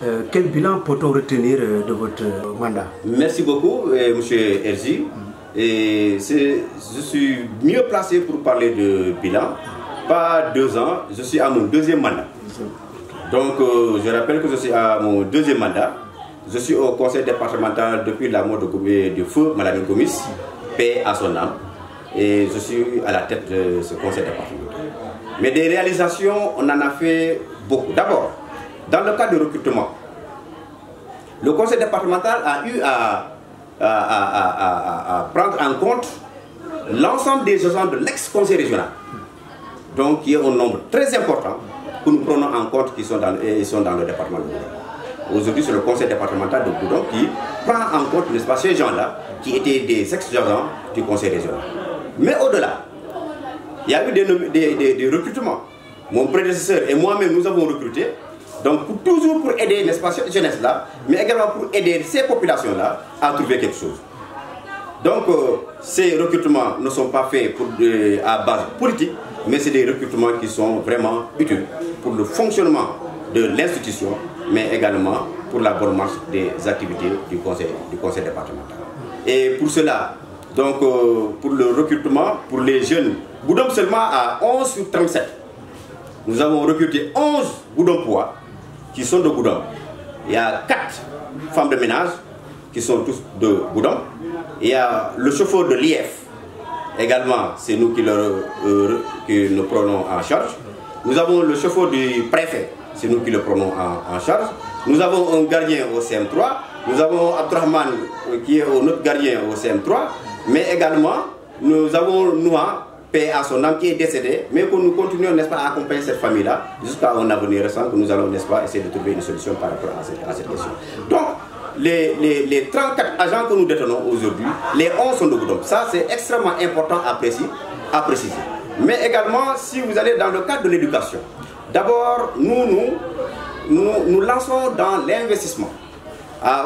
Quel bilan peut-on retenir de votre mandat? Merci beaucoup, M. Herzi. Je suis mieux placé pour parler de bilan. Pas 2 ans, je suis à mon 2e mandat. Donc, je rappelle que je suis à mon 2e mandat. Je suis au conseil départemental depuis la mort de feu Malamine Gomis, paix à son âme. Et je suis à la tête de ce conseil départemental. Mais des réalisations, on en a fait beaucoup. D'abord, dans le cadre de recrutement, le conseil départemental a eu à prendre en compte l'ensemble des agents de l'ex-conseil régional. Donc, il y a un nombre très important que nous prenons en compte qui sont dans le département de Goudomp. Aujourd'hui, c'est le conseil départemental de Goudomp qui prend en compte, n'est-ce pas, ces gens-là qui étaient des ex-agents du conseil régional. Mais au-delà, il y a eu des recrutements. Mon prédécesseur et moi-même, nous avons recruté. Donc, toujours pour aider, n'est-ce pas, cette jeunesse-là, mais également pour aider ces populations-là à trouver quelque chose. Donc, ces recrutements ne sont pas faits à base politique, mais c'est des recrutements qui sont vraiment utiles pour le fonctionnement de l'institution, mais également pour la bonne marche des activités du conseil départemental. Et pour cela, donc, pour le recrutement, pour les jeunes, Goudomp seulement à 11 sur 37. Nous avons recruté 11 Goudompois qui sont de Goudomp. Il y a 4 femmes de ménage qui sont tous de Goudomp. Il y a le chauffeur de l'IF, également, c'est nous qui le prenons en charge. Nous avons le chauffeur du préfet, c'est nous qui le prenons en charge. Nous avons un gardien au CM3. Nous avons Abdrahman qui est notre gardien au CM3. Mais également, nous avons Noah, paix à son âme, qui est décédé, mais que nous continuons, n'est-ce pas, à accompagner cette famille-là jusqu'à un avenir récent que nous allons, n'est-ce pas, essayer de trouver une solution par rapport à cette question. Donc, les 34 agents que nous détenons aujourd'hui, les 11 sont de Goudomp. Ça, c'est extrêmement important à préciser. Mais également, si vous allez dans le cadre de l'éducation, d'abord, nous lançons dans l'investissement.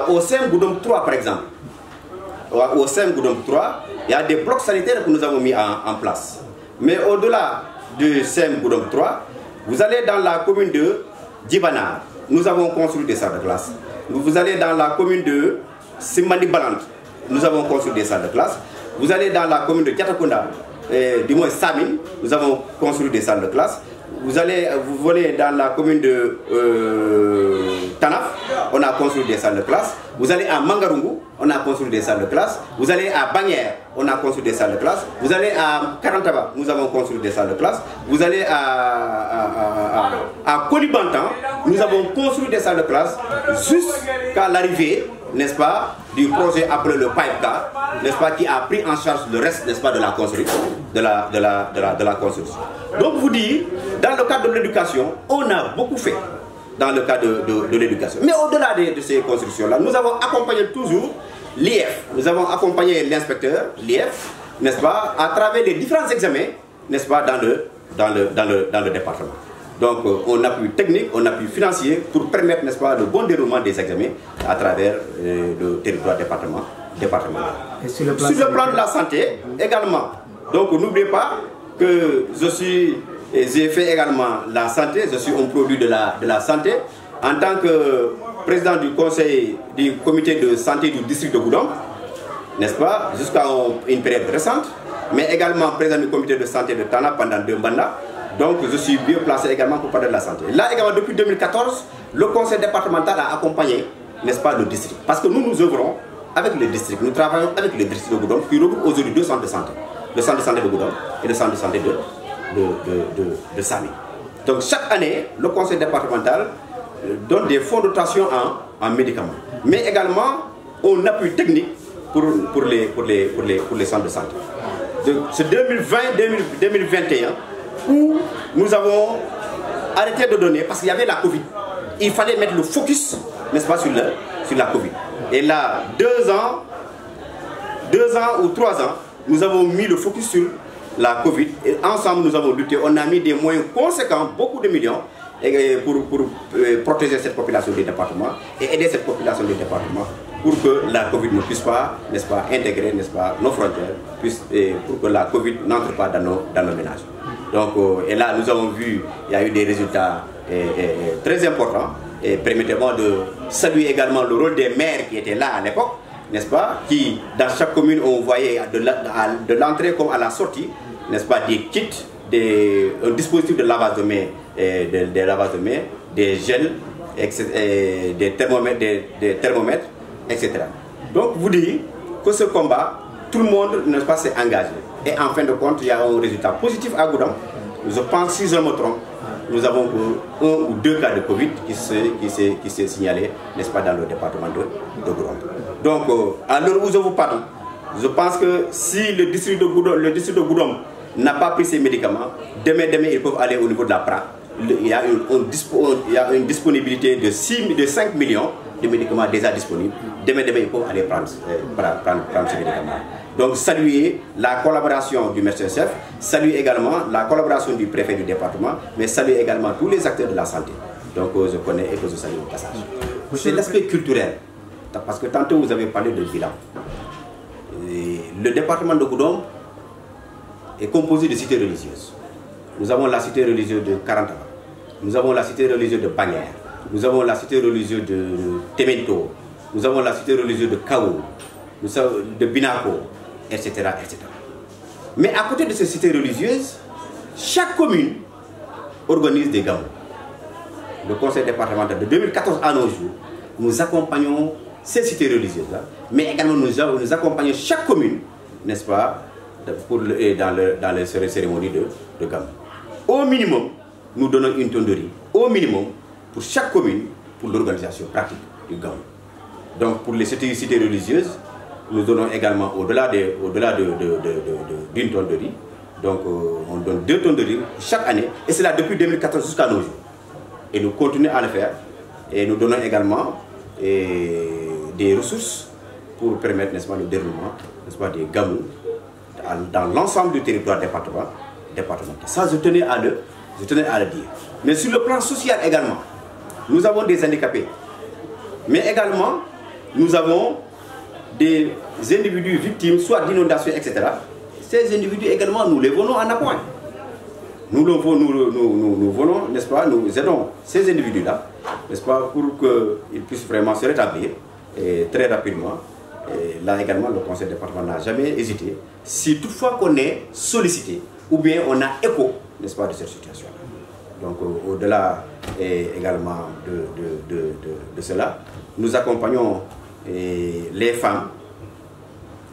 Au CEM Goudomp 3, par exemple, au CEM Goudomp 3, il y a des blocs sanitaires que nous avons mis en place. Mais au-delà du CEM Goudomp 3, vous allez dans la commune de Djibanar, nous avons construit des salles de classe. Vous allez dans la commune de Simandi Balant, nous avons construit des salles de classe. Vous allez dans la commune de Kiatakunda, du moins Samine, nous avons construit des salles de classe. Vous venez dans la commune de Tanaf, on a construit des salles de classe. Vous allez à Mangarungu, on a construit des salles de classe. Vous allez à Bagnières, on a construit des salles de classe. Vous allez à Karantaba, nous avons construit des salles de classe. Vous allez à Kolibantan, nous avons construit des salles de classe jusqu'à l'arrivée, n'est-ce pas, du projet appelé le PIPECA, n'est-ce pas, qui a pris en charge le reste, n'est-ce pas, de la construction. De la construction. Donc vous dites, dans le cadre de l'éducation, on a beaucoup fait dans le cadre de l'éducation. Mais au-delà de ces constructions-là, nous avons accompagné toujours l'IF, nous avons accompagné l'inspecteur, l'IF, n'est-ce pas, à travers les différents examens, n'est-ce pas, dans le département. Donc, on appuie technique, on appuie financier pour permettre, n'est-ce pas, le bon déroulement des examens à travers le territoire départemental. Et sur le plan de la santé, également. Donc, n'oubliez pas que j'ai fait également la santé, je suis un produit de la santé, en tant que président du conseil du comité de santé du district de Goudomp, n'est-ce pas, jusqu'à une période récente, mais également président du comité de santé de Tana pendant 2 mandats. Donc je suis bien placé également pour parler de la santé. Là également, depuis 2014, le conseil départemental a accompagné, n'est-ce pas, le district. Parce que nous œuvrons avec le district, nous travaillons avec le district de Goudomp qui regroupe aujourd'hui 2 centres de santé. Le centre de santé de Goudomp et le centre de santé de Sami. Donc chaque année, le conseil départemental donne des fonds de dotation en médicaments. Mais également, on appuie technique pour les centres de santé. C'est 2020-2021 où nous avons arrêté de donner parce qu'il y avait la Covid. Il fallait mettre le focus, n'est-ce pas, sur la Covid. Et là, 2 ans ou 3 ans, nous avons mis le focus sur la Covid. Et ensemble, nous avons lutté. On a mis des moyens conséquents, beaucoup de millions, pour protéger cette population des départements et aider cette population des départements pour que la Covid ne puisse pas, n'est-ce pas, intégrer, n'est-ce pas, nos frontières, pour que la Covid n'entre pas dans nos ménages. Donc, et là, nous avons vu, il y a eu des résultats très importants. Et permettez-moi de saluer également le rôle des maires qui étaient là à l'époque, n'est-ce pas, qui dans chaque commune on voyait de l'entrée comme à la sortie, n'est-ce pas, des kits, un dispositif de lavage de mains, des gels, des thermomètres, etc. Donc vous dites que ce combat, tout le monde, n'est-ce pas, s'est engagé. Et en fin de compte, il y a un résultat positif à Goudam. Je pense, si je me trompe, nous avons un ou deux cas de Covid qui s'est signalé, n'est-ce pas, dans le département de Goudam. Donc, à l'heure où je vous parle, je pense que si le district de Goudam n'a pas pris ses médicaments, demain ils peuvent aller au niveau de la PRA. Il y a une disponibilité de 5 millions de médicaments déjà disponibles. Demain ils peuvent aller prendre ces médicaments. Donc saluer la collaboration du médecin-chef, saluer également la collaboration du préfet du département, mais saluer également tous les acteurs de la santé. Donc je connais et que je salue au passage. C'est l'aspect culturel. Parce que tantôt vous avez parlé de bilan. Le département de Goudom est composé de cités religieuses. Nous avons la cité religieuse de Karantaba, nous avons la cité religieuse de Bagnères, nous avons la cité religieuse de Temento, nous avons la cité religieuse de Kaou, de Binako, etc., etc. Mais à côté de ces cités religieuses, chaque commune organise des gamous. Le conseil départemental de 2014 à nos jours, nous accompagnons ces cités religieuses-là, mais également nous accompagnons chaque commune, n'est-ce pas, dans les cérémonies de gamou. Au minimum, nous donnons une tonne de riz, au minimum, pour chaque commune, pour l'organisation pratique du gamou. Donc pour les cités religieuses, nous donnons également au-delà d'une tonne de riz. Donc on donne 2 tonnes de riz chaque année, et c'est là depuis 2014 jusqu'à nos jours. Et nous continuons à le faire, et nous donnons également des ressources pour permettre, n'est-ce pas, le déroulement, n'est-ce pas, des gamous dans l'ensemble du territoire départemental. Ça, je tenais à le dire. Mais sur le plan social également, nous avons des handicapés. Mais également, nous avons des individus victimes, soit d'inondations, etc. Ces individus également, nous les venons en appoint. Nous venons, n'est-ce pas, nous aidons ces individus-là, n'est-ce pas, pour qu'ils puissent vraiment se rétablir et très rapidement. Et là également, le conseil départemental n'a jamais hésité. Si toutefois qu'on est sollicité, ou bien on a écho, n'est-ce pas, de cette situation. Donc au-delà également de cela, nous accompagnons les femmes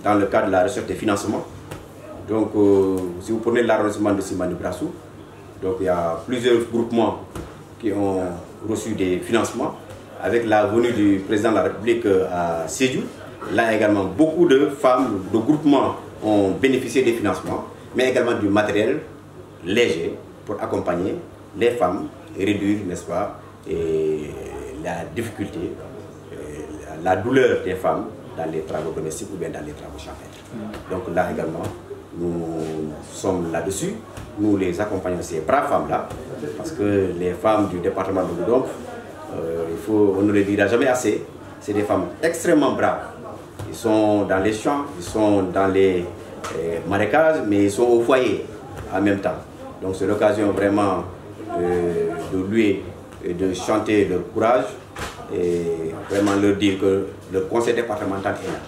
dans le cadre de la recherche des financements. Donc si vous prenez l'arrondissement de Simbani-Brassou, donc il y a plusieurs groupements qui ont reçu des financements. Avec la venue du président de la République à Sédhiou, là également beaucoup de femmes, de groupements ont bénéficié des financements, mais également du matériel léger pour accompagner les femmes et réduire, n'est-ce pas, la difficulté, la douleur des femmes dans les travaux domestiques ou bien dans les travaux champêtres. Donc là également, nous sommes là-dessus, nous les accompagnons, ces braves femmes-là, parce que les femmes du département de Goudom, on ne le dira jamais assez, c'est des femmes extrêmement braves. Ils sont dans les champs, ils sont dans les marécages, mais ils sont au foyer en même temps. Donc c'est l'occasion vraiment de louer et de chanter leur courage et vraiment leur dire que le conseil départemental est là.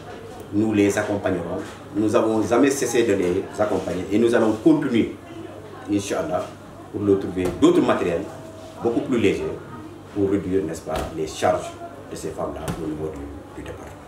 Nous les accompagnerons. Nous n'avons jamais cessé de les accompagner et nous allons continuer, Inch'Allah, pour leur trouver d'autres matériels beaucoup plus légers pour réduire, n'est-ce pas, les charges de ces femmes-là au niveau du département.